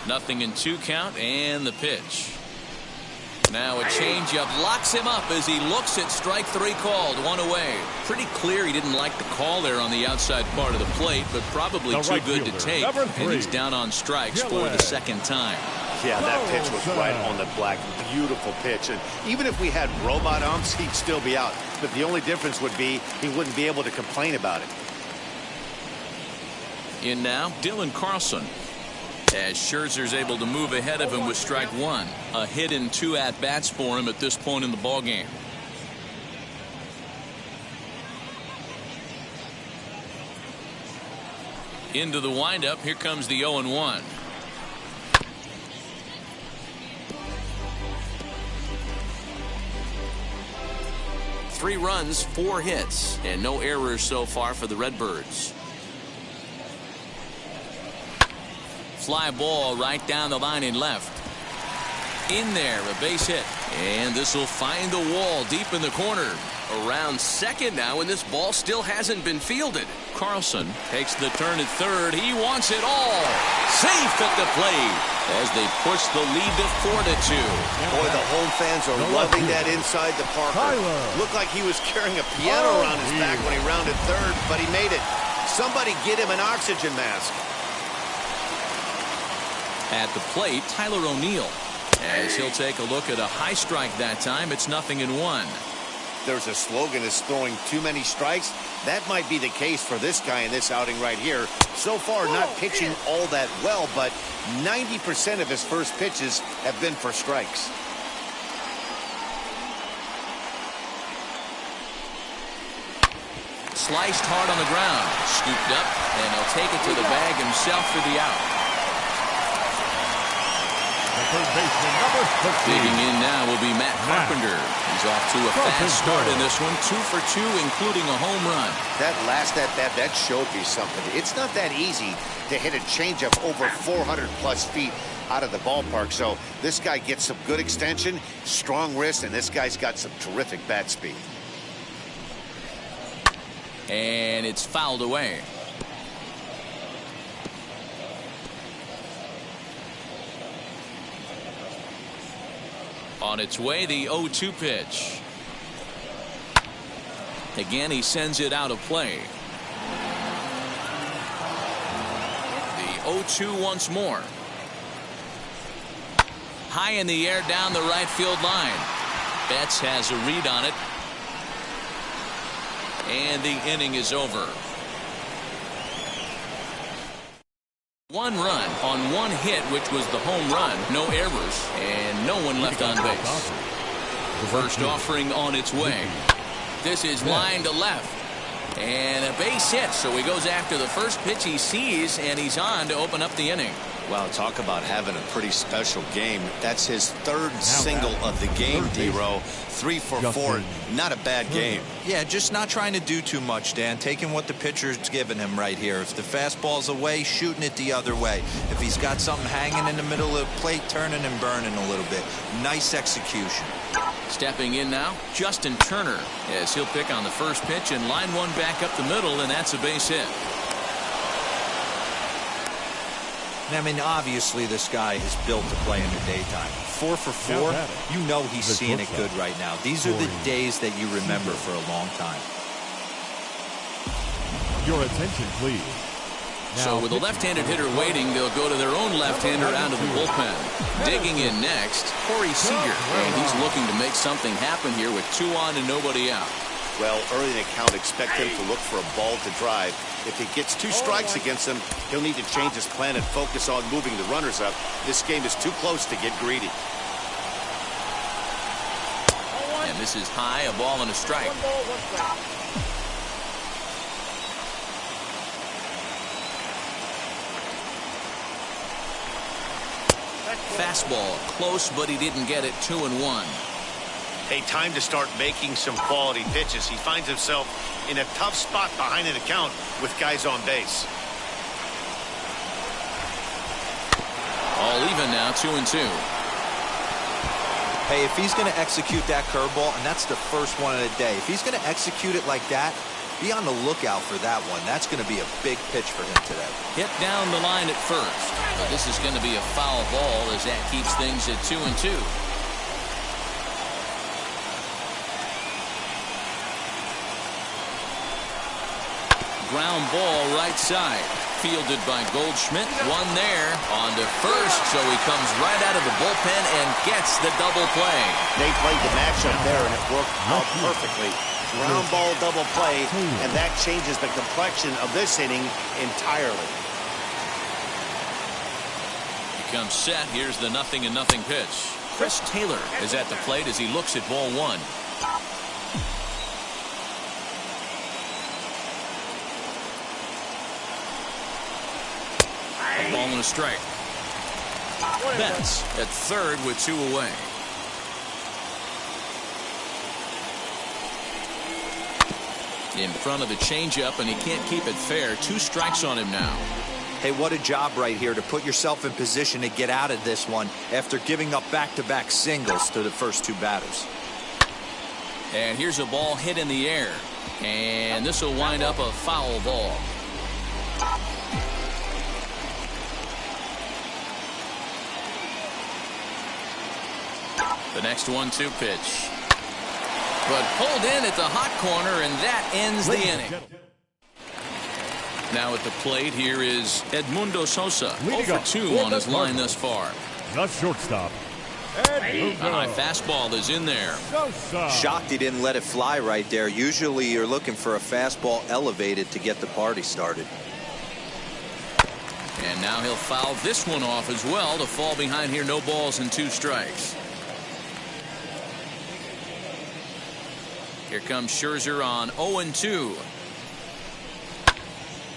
B: Nothing in 2 count, and the pitch. Now a changeup locks him up as he looks at strike 3 called. 1 away. Pretty clear he didn't like the call there on the outside part of the plate, but probably too good to take. And he's down on strikes for the second time.
A: Yeah, that pitch was right on the black. Beautiful pitch. And even if we had robot umps, he'd still be out. But the only difference would be he wouldn't be able to complain about it.
B: In now, Carlson. As Scherzer's able to move ahead of him with strike 1. A hit in 2 at-bats for him at this point in the ballgame. Into the windup. Here comes the 0-1. Three runs, 4 hits, and no errors so far for the Redbirds. Fly ball right down the line in left. In there, a base hit. And this will find the wall deep in the corner. Around second now, and this ball still hasn't been fielded. Carlson takes the turn at third. He wants it all. Safe at the plate as they push the lead to 4-2.
A: Boy, the home fans are loving that inside the Parker. Looked like he was carrying a piano around his back when he rounded third, but he made it. Somebody get him an oxygen mask.
B: At the plate, Tyler O'Neill. As he'll take a look at a high strike that time, it's 0-1.
A: There's a slogan is throwing too many strikes. That might be the case for this guy in this outing right here. So far, not pitching all that well, but 90% of his first pitches have been for strikes.
B: Sliced hard on the ground. Scooped up, and he'll take it to the bag himself for the out.
C: Third baseman, number 15.
B: Digging in now will be Matt Carpenter. He's off to a fast start in this one. 2 for 2, including a home run.
A: That last at-bat, that showed me something. It's not that easy to hit a changeup over 400-plus feet out of the ballpark. So this guy gets some good extension, strong wrist, and this guy's got some terrific bat speed.
B: And it's fouled away. On its way, the 0-2 pitch. Again, he sends it out of play. The 0-2 once more. High in the air down the right field line. Betts has a read on it. And the inning is over. 1 run on 1 hit, which was the home run. No errors and no one left on base. First offering on its way. This is line to left. And a base hit, so he goes after the first pitch he sees, and he's on to open up the inning.
E: Wow, talk about having a pretty special game. That's his 3rd single of the game, D-Row. 3 for 4. Not a bad game.
D: Yeah, just not trying to do too much, Dan. Taking what the pitcher's giving him right here. If the fastball's away, shooting it the other way. If he's got something hanging in the middle of the plate, turning and burning a little bit. Nice execution.
B: Stepping in now, Justin Turner, as he'll pick on the first pitch and line one back up the middle, and that's a base hit.
D: I mean, obviously this guy is built to play in the daytime. 4 for 4, you know he's seeing it good right now. These are the days that you remember for a long time.
C: Your attention, please.
B: So with a left-handed hitter waiting, they'll go to their own left-hander out of the bullpen. Digging in next, Seeger, and he's looking to make something happen here with 2 on and nobody out.
A: Well, early in the count, expect him to look for a ball to drive. If he gets 2 strikes against him, he'll need to change his plan and focus on moving the runners up. This game is too close to get greedy.
B: And this is high, a ball and a strike. Fastball close, but he didn't get it. 2-1.
A: Hey, time to start making some quality pitches. He finds himself in a tough spot behind an account with guys on base.
B: All even now, 2-2.
D: Hey, if he's going to execute that curveball, and that's the first one of the day, if he's going to execute it like that, be on the lookout for that one. That's going to be a big pitch for him today.
B: Hit down the line at first, but this is going to be a foul ball as that keeps things at 2-2. Ground ball right side. Fielded by Goldschmidt. One there on to first, so he comes right out of the bullpen and gets the double play.
A: They played the matchup there, and it worked out perfectly. Ground ball double play, and that changes the complexion of this inning entirely.
B: He comes set. Here's the 0-0 pitch. Chris Taylor is at the plate as he looks at ball one. A ball and a strike. Betts at third with 2 away. In front of the changeup, and he can't keep it fair. 2 strikes on him now.
D: Hey, what a job right here to put yourself in position to get out of this one after giving up back-to-back singles to the first 2 batters.
B: And here's a ball hit in the air. And this will wind up a foul ball. The next 1-2 pitch. But pulled in at the hot corner, and that ends the inning. Now at the plate, here is Edmundo Sosa. 0-for-2 on his line thus far.
C: The shortstop.
B: A high fastball is in there.
D: Shocked he didn't let it fly right there. Usually you're looking for a fastball elevated to get the party started.
B: And now he'll foul this one off as well to fall behind here. No balls and 2 strikes. Here comes Scherzer on 0-2.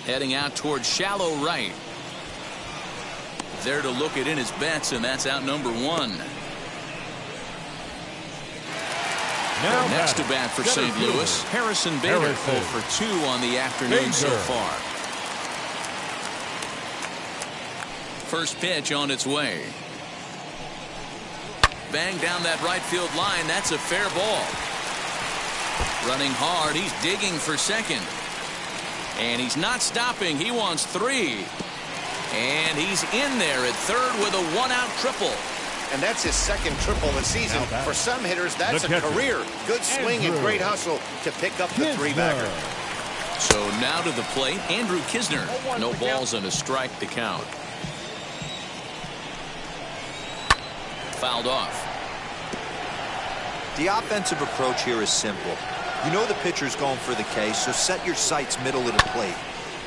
B: Heading out towards shallow right. There to look it in his bets, and that's out number 1. Now next to bat for St. Louis, Harrison Bader, 0-for-2 on the afternoon so far. First pitch on its way. Bang down that right field line. That's a fair ball. Running hard, he's digging for second. And he's not stopping. He wants 3. And he's in there at third with a 1-out triple.
A: And that's his second triple of the season. For some hitters, that's a career. Good swing and great hustle to pick up the 3-bagger.
B: So now to the plate, Andrew Kisner. No balls and a strike to count. Fouled off.
D: The offensive approach here is simple. You know the pitcher's going for the K, so set your sights middle of the plate.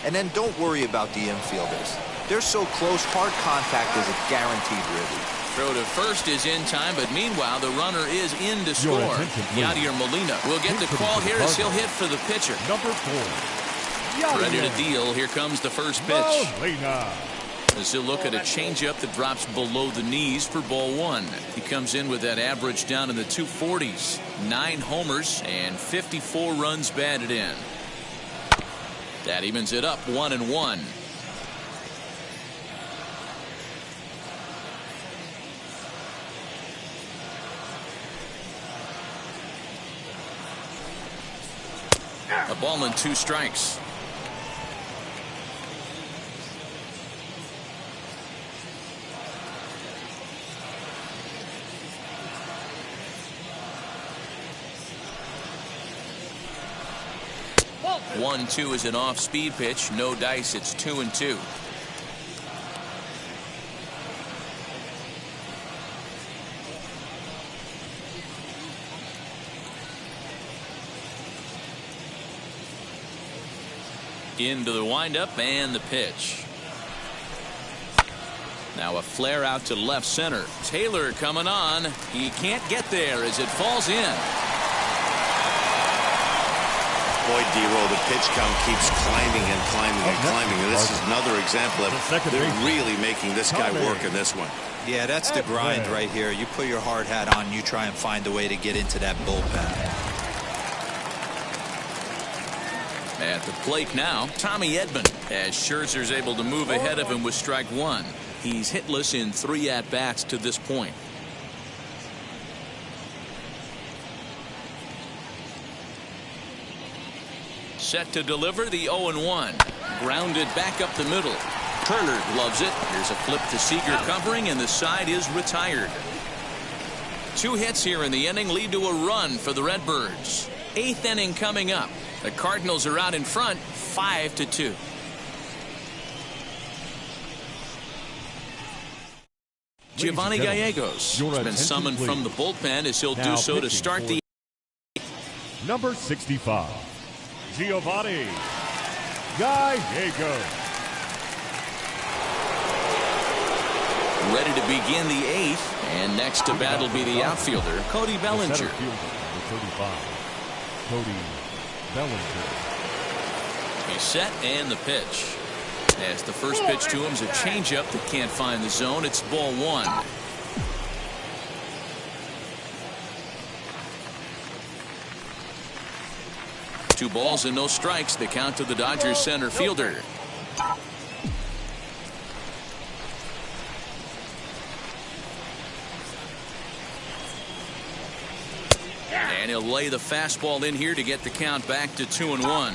D: And then don't worry about the infielders. They're so close, hard contact is a guaranteed ribby.
B: Throw to first is in time, but meanwhile the runner is in to score. Yadier Molina will get the call here as he'll hit for the pitcher.
C: Number 4.
B: Ready to deal. Here comes the first pitch. As he'll look at a changeup that drops below the knees for ball 1. He comes in with that average down in the 240s. 9 homers and 54 runs batted in. That evens it up 1-1. A ball and 2 strikes. One, 2 is an off-speed pitch. No dice. It's 2-2. Into the windup and the pitch. Now a flare out to left center. Taylor coming on. He can't get there as it falls in.
E: Boy, D-Roll, the pitch count keeps climbing and climbing and climbing. And this is another example of they're really making this guy work in this one.
D: Yeah, that's the grind right here. You put your hard hat on, you try and find a way to get into that bullpen.
B: At the plate now, Tommy Edmond, as Scherzer's able to move ahead of him with strike one. He's hitless in 3 at-bats to this point. Set to deliver the 0-1. Grounded back up the middle. Turner loves it. Here's a flip to Seeger covering, and the side is retired. 2 hits here in the inning lead to a run for the Redbirds. 8th inning coming up. The Cardinals are out in front, 5-2. Giovanni Gallegos has been summoned from the bullpen as he'll do so to start the
C: number 65, Giovanni Gallegos.
B: Ready to begin the 8th, and next to bat will be the outfielder, Cody Ballinger.
C: The center fielder, number 35, Cody Ballinger.
B: He's set, and the pitch. As the first pitch to him is a changeup that can't find the zone. It's ball 1. Two balls and no strikes. The count to the Dodgers center fielder. And he'll lay the fastball in here to get the count back to 2-1.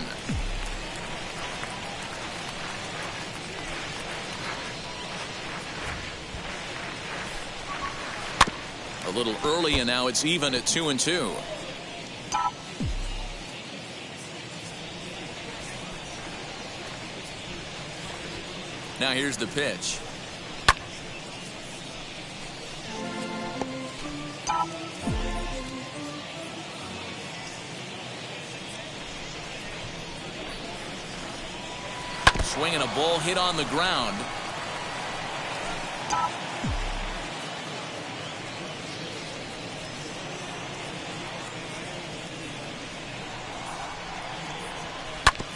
B: A little early, and now it's even at 2-2. Now here's the pitch. Swinging a ball hit on the ground.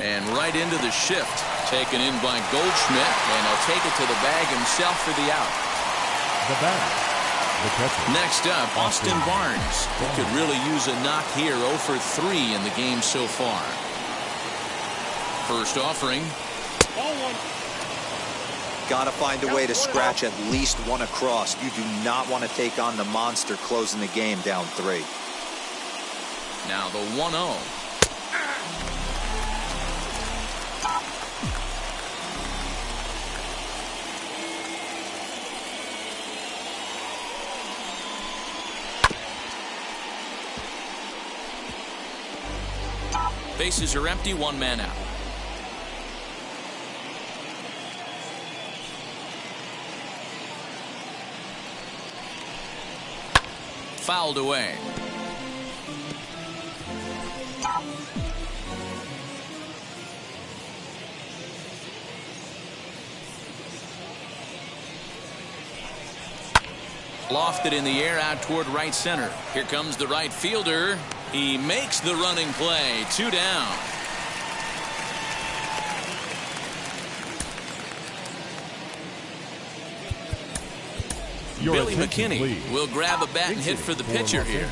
B: And right into the shift. Taken in by Goldschmidt, and he'll take it to the bag himself for the out.
C: The batter, the catcher.
B: Next up, Austin Barnes. He could really use a knock here. 0 for 3 in the game so far. First offering.
D: Got to find a way to scratch at least one across. You do not want to take on the monster closing the game down 3.
B: Now the 1-0. Bases are empty, 1 man out. Fouled away. Lofted in the air out toward right center. Here comes the right fielder. He makes the running play. 2 down. Billy McKinney will grab a bat and hit for the pitcher here.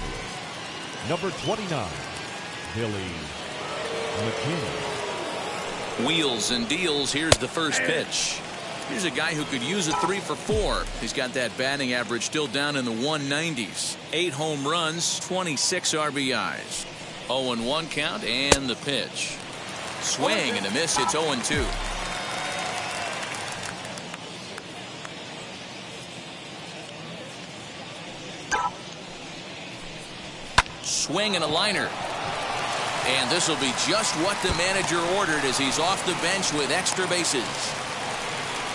C: Number 29, Billy McKinney.
B: Wheels and deals. Here's the first pitch. Here's a guy who could use a 3 for 4. He's got that batting average still down in the 190s. 8 home runs, 26 RBIs. 0-1 count, and the pitch. Swing and a miss. It's 0-2. Swing and a liner. And this will be just what the manager ordered as he's off the bench with extra bases.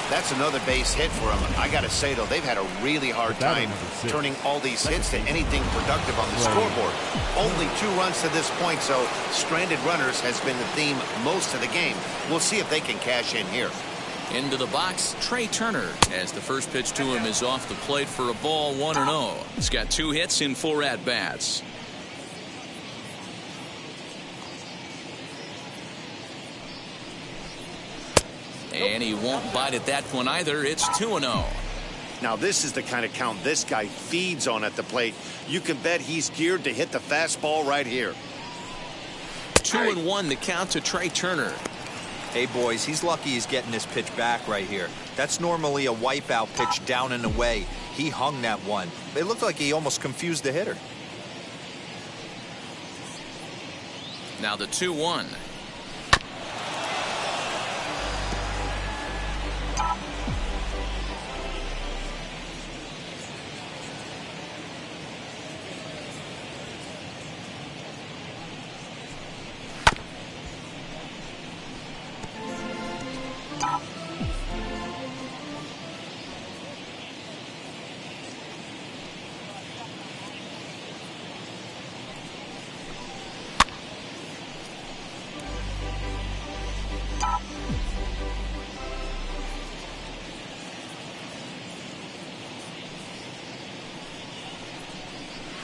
A: That's another base hit for him. I got to say, though, they've had a really hard time turning all these hits to anything productive on the scoreboard. Only 2 runs to this point, so stranded runners has been the theme most of the game. We'll see if they can cash in here.
B: Into the box, Trey Turner, as the first pitch to him is off the plate for a ball, 1-0. He's got 2 hits in 4 at-bats. And he won't bite at that one either. It's 2-0.
A: Now this is the kind of count this guy feeds on at the plate. You can bet he's geared to hit the fastball right here.
B: 2-1 the count to Trey Turner.
D: Hey boys, he's lucky he's getting this pitch back right here. That's normally a wipeout pitch down and away. He hung that one. It looked like he almost confused the hitter.
B: Now the 2-1.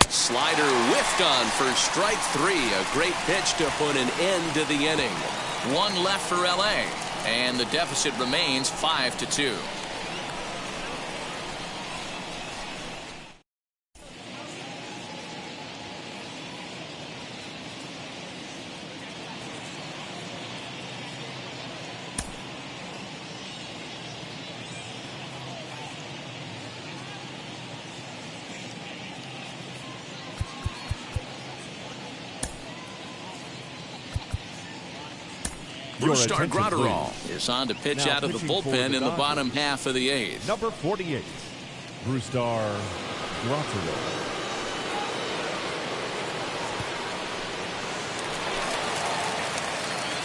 B: Slider whiffed on for strike 3. A great pitch to put an end to the inning. One left for LA, and the deficit remains 5-2. Brustar Gratterall is on to pitch out of the bullpen in the bottom half of the 8th.
C: Number 48, Brustar Gratterall.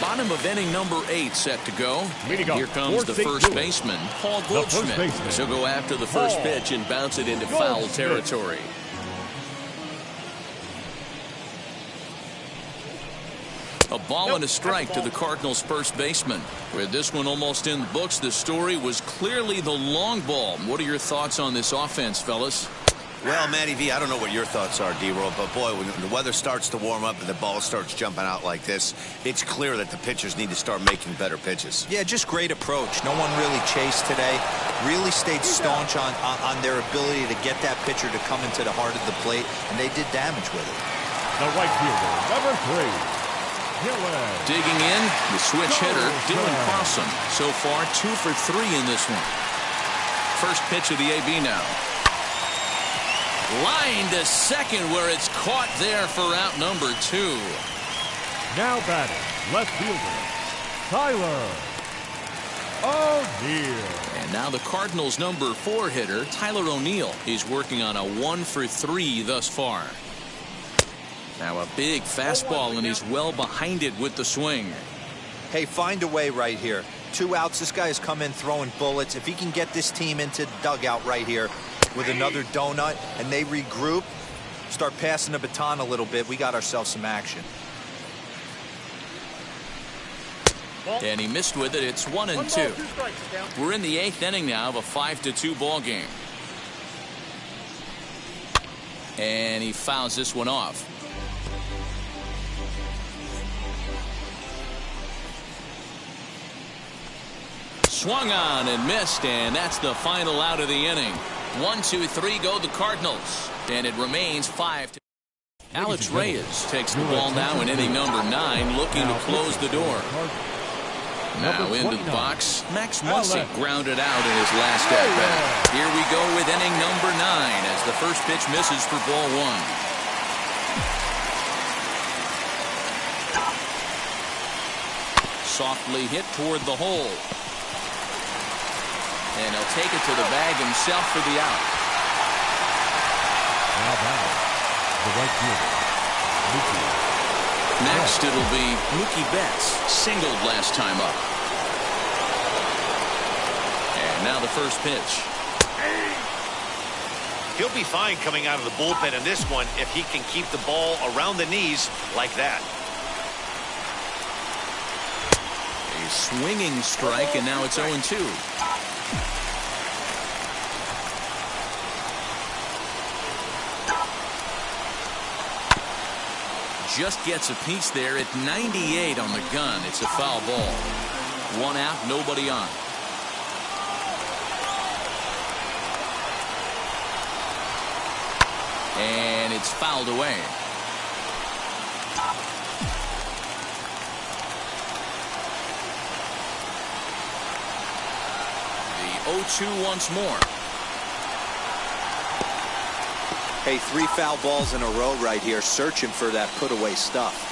B: Bottom of inning number 8 set to go. Here comes the first baseman, Paul Goldschmidt. He'll go after the first pitch and bounce it into foul territory. A ball and a strike to the Cardinals' first baseman. With this one almost in the books, the story was clearly the long ball. What are your thoughts on this offense, fellas?
E: Well, Matty V, I don't know what your thoughts are, D-Roll, but boy, when the weather starts to warm up and the ball starts jumping out like this, it's clear that the pitchers need to start making better pitches.
D: Yeah, just great approach. No one really chased today. Really stayed staunch on their ability to get that pitcher to come into the heart of the plate, and they did damage with it.
C: The right fielder, number 3.
B: Digging in, the switch hitter, Dylan Carlson. So far, 2 for 3 in this one. First pitch of the AB now. Line to second where it's caught there for out number 2.
C: Now batting, left fielder, Tyler O'Neill.
B: And now the Cardinals' number 4 hitter, Tyler O'Neill. He's working on a 1 for 3 thus far. Now a big fastball, and he's well behind it with the swing.
D: Hey, find a way right here. 2 outs. This guy has come in throwing bullets. If he can get this team into the dugout right here with another donut and they regroup, start passing the baton a little bit, we got ourselves some action.
B: And he missed with it. It's 1-2. We're in the 8th inning now of a 5-2 ball game. And he fouls this one off. Swung on and missed, and that's the final out of the inning. 1, 2, 3 go the Cardinals, and it remains 5-2. Alex Reyes takes the ball now in inning number 9, looking to close the door. Now into the box, Max Muncy grounded out in his last at-bat. Here we go with inning number 9 as the first pitch misses for ball 1. Softly hit toward the hole. And he'll take it to the bag himself for the out.
C: Now batting, the right fielder, Mookie.
B: Next it'll be Mookie Betts, singled last time up. And now the first pitch.
A: He'll be fine coming out of the bullpen in this one if he can keep the ball around the knees like that.
B: A swinging strike, and now it's 0-2. Just gets a piece there at 98 on the gun. It's a foul ball. 1 out, nobody on. And it's fouled away. The 0-2 once more.
D: Hey, 3 foul balls in a row right here, searching for that put-away stuff.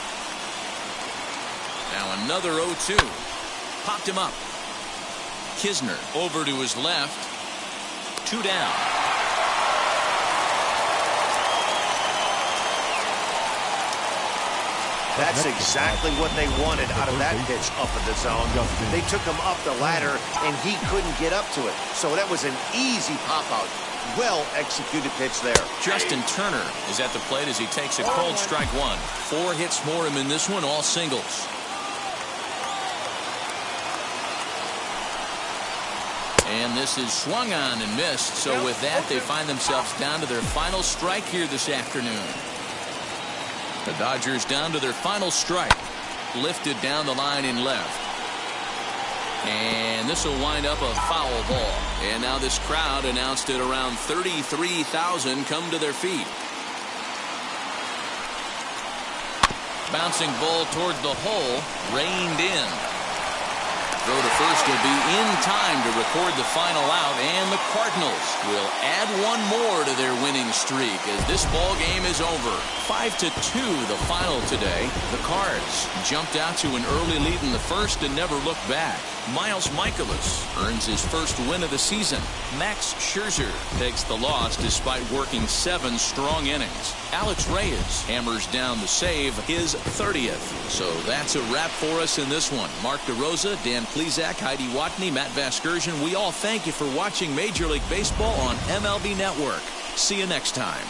B: Now another 0-2. Popped him up. Kisner over to his left. 2 down.
A: That's exactly what they wanted out of that pitch up in the zone. They took him up the ladder, and he couldn't get up to it. So that was an easy pop-out. Well-executed pitch there.
B: Justin Turner is at the plate as he takes a cold strike 1. 4 hits for him in this one, all singles. And this is swung on and missed. So with that, they find themselves down to their final strike here this afternoon. The Dodgers down to their final strike. Lifted down the line in left. And this will wind up a foul ball. And now this crowd announced it around 33,000 come to their feet. Bouncing ball towards the hole. Reined in. Throw to first will be in time to record the final out, and the Cardinals will add 1 more to their winning streak as this ball game is over. 5-2 the final today. The Cards jumped out to an early lead in the first and never looked back. Miles Michaelis earns his first win of the season. Max Scherzer takes the loss despite working 7 strong innings. Alex Reyes hammers down the save, his 30th. So that's a wrap for us in this one. Mark DeRosa, Dan Plesac, Heidi Watney, Matt Vasgersian, we all thank you for watching Major League Baseball on MLB Network. See you next time.